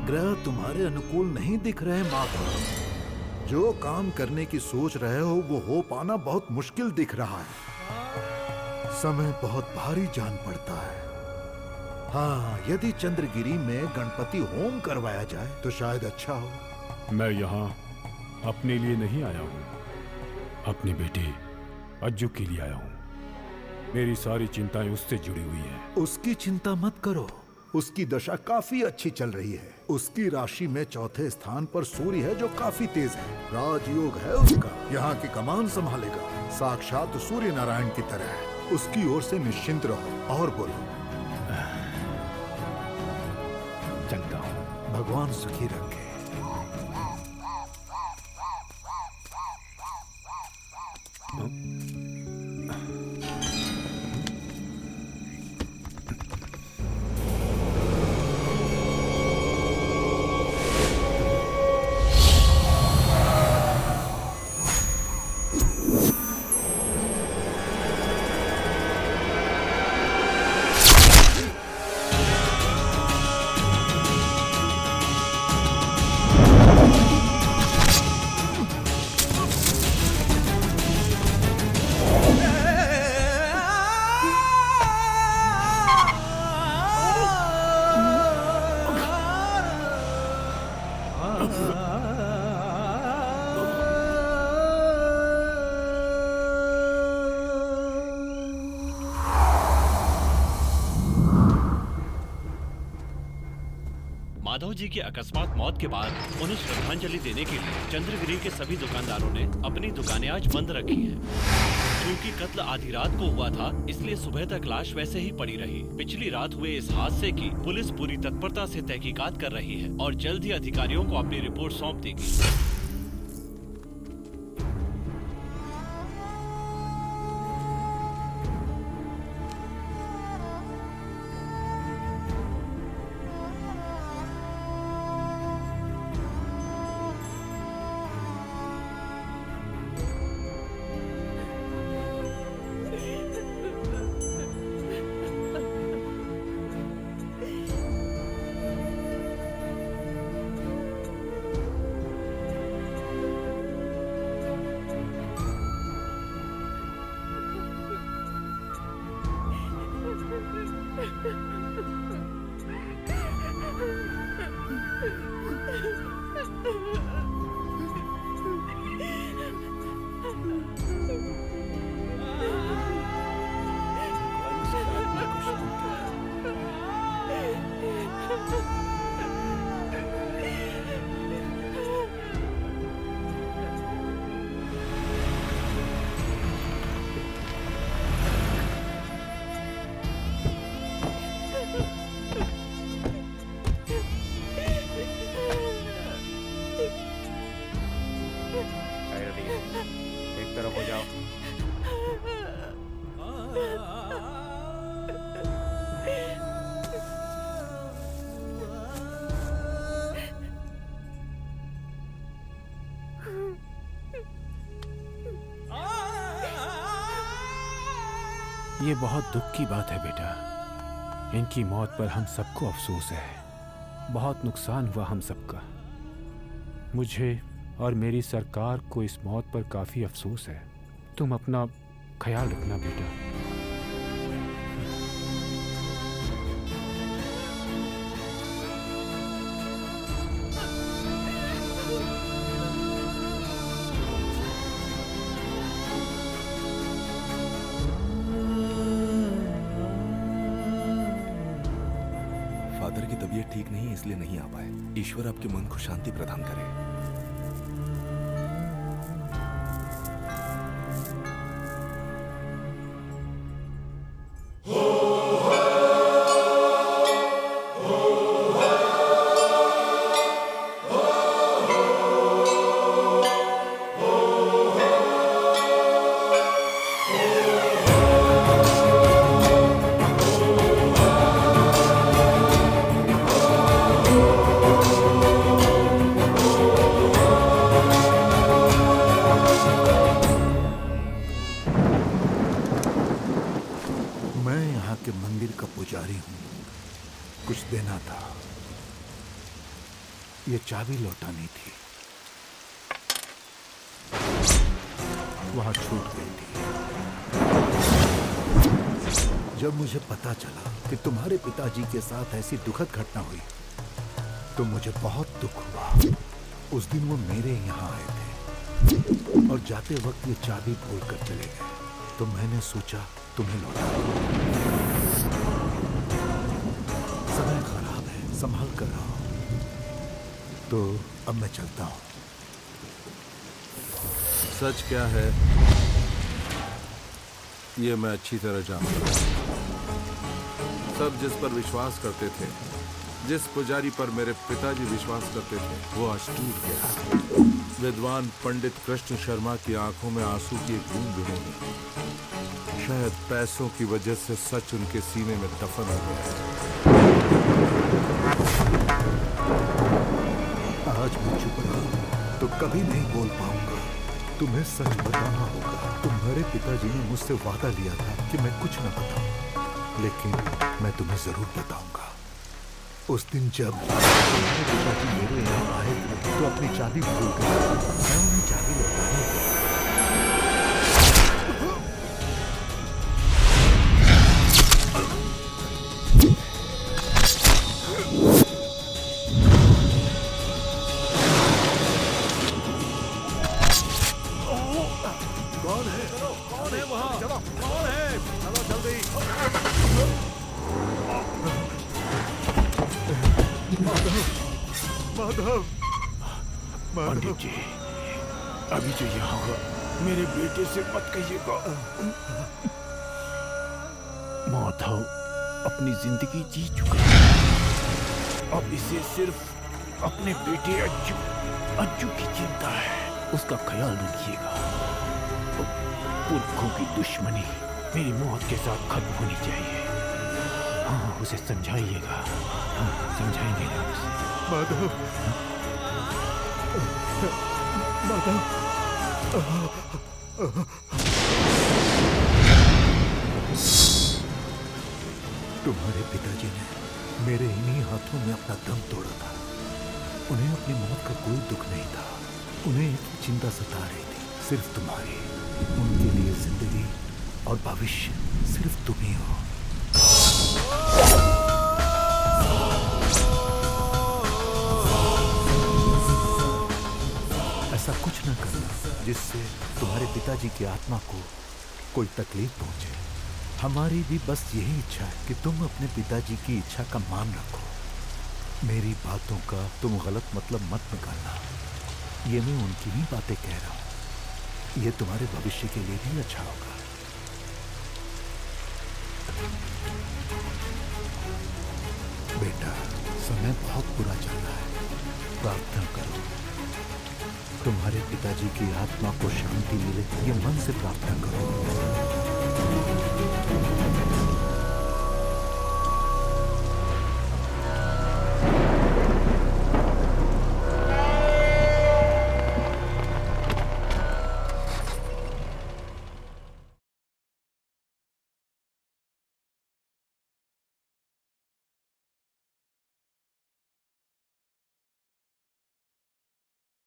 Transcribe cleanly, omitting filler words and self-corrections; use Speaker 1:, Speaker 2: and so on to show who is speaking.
Speaker 1: ग्रह तुम्हारे अनुकूल नहीं दिख रहे माधव। जो काम करने की सोच रहे हो वो हो पाना बहुत मुश्किल दिख रहा है। समय बहुत भारी जान पड़ता है। हाँ, यदि चंद्रगिरी में गणपति होम करवाया जाए तो शायद अच्छा हो।
Speaker 2: मैं यहाँ अपने लिए नहीं आया हूँ, अपनी बेटी अज्जू के लिए आया हूँ। मेरी सारी चिंताएं उससे जुड़ी हुई हैं।
Speaker 1: उसकी चिंता मत करो, उसकी दशा काफी अच्छी चल रही है। उसकी राशि में चौथे स्थान पर सूर्य है जो काफी तेज है। राजयोग है उसका, यहाँ की कमान संभालेगा। साक्षात सूर्य नारायण की तरह है। उसकी ओर से निश्चिंत रहो। और बोलो।
Speaker 2: चलता हूँ।
Speaker 1: भगवान सुखी रखे।
Speaker 3: माधव जी की अकस्मात मौत के बाद उन्हें श्रद्धांजलि देने के लिए चंद्रगिरी के सभी दुकानदारों ने अपनी दुकानें आज बंद रखी हैं। क्योंकि कत्ल आधी रात को हुआ था, इसलिए सुबह तक लाश वैसे ही पड़ी रही। पिछली रात हुए इस हादसे की पुलिस पूरी तत्परता से तहकीकात कर रही है और जल्द ही अधिकारियों को अपनी रिपोर्ट सौंप देगी।
Speaker 4: एक तरफ हो जाओ।
Speaker 2: ये बहुत दुख की बात है बेटा। इनकी मौत पर हम सबको अफसोस है। बहुत नुकसान हुआ हम सबका। मुझे और मेरी सरकार को इस मौत पर काफी अफसोस है। तुम अपना ख्याल रखना बेटा।
Speaker 5: फादर की तबीयत ठीक नहीं है, इसलिए नहीं आ पाए। ईश्वर आपके मन को शांति प्रदान करे।
Speaker 1: मंदिर का पुजारी हूं। कुछ देना था। ये चाबी लौटानी थी, वहां छूट गई थी। जब मुझे पता चला कि तुम्हारे पिताजी के साथ ऐसी दुखद घटना हुई तो मुझे बहुत दुख हुआ। उस दिन वो मेरे यहाँ आए थे और जाते वक्त ये चाबी भूल कर चले गए, तो मैंने सोचा तुम्हें लौटा दूं। समय खराब है, संभाल कर रहो। तो अब मैं चलता हूँ।
Speaker 4: सच क्या है ये मैं अच्छी तरह जानता हूँ। सब जिस पर विश्वास करते थे, जिस पुजारी पर मेरे पिताजी विश्वास करते थे, वो आज टूट गया। विद्वान पंडित कृष्ण शर्मा की आंखों में आंसू की एक बूंद भी नहीं। शायद पैसों की वजह से सच उनके सीने में दफन हो गया।
Speaker 1: आज मैं चुप रहा तो कभी नहीं बोल पाऊंगा। तुम्हें सच बताना होगा। तुम्हारे पिताजी ने मुझसे वादा लिया था कि मैं कुछ न बताऊं, लेकिन मैं तुम्हें जरूर बताऊंगा। उस दिन जब तुम्हारे पिताजी मेरे यहाँ आए थे तो अपनी चाबी भूल गए। मैं उन्हें चाबी लौटाने गया।
Speaker 2: पंडित जी, अभी जो यहाँ हुआ मेरे बेटे से मत कहिएगा। माधव अपनी जिंदगी जी चुका है। अब इसे सिर्फ अपने बेटे अज्जू की चिंता है। उसका ख्याल रखिएगा। पुरखों की दुश्मनी मेरी मौत के साथ खत्म होनी चाहिए। हाँ, उसे समझाइएगा। हाँ, समझाएंगे ना उसे।
Speaker 1: माधव, माधव, तुम्हारे पिताजी ने मेरे इन्हीं हाथों में अपना दम तोड़ा था। उन्हें अपनी मौत का कोई दुख नहीं था। उन्हें एक चिंता सता रही थी, सिर्फ तुम्हारी। उनके लिए जिंदगी और भविष्य सिर्फ तुम ही हो। ऐसा कुछ न करना जिससे तुम्हारे पिताजी की आत्मा को कोई तकलीफ पहुंचे। हमारी भी बस यही इच्छा है कि तुम अपने पिताजी की इच्छा का मान रखो। मेरी बातों का तुम गलत मतलब मत निकालना। ये मैं उनकी ही बातें कह रहा हूं। ये तुम्हारे भविष्य के लिए भी अच्छा होगा। बेटा, समय बहुत बुरा चल रहा है। प्रार्थना करो, तुम्हारे पिताजी की आत्मा को शांति मिले। ये मन से प्रार्थना करो।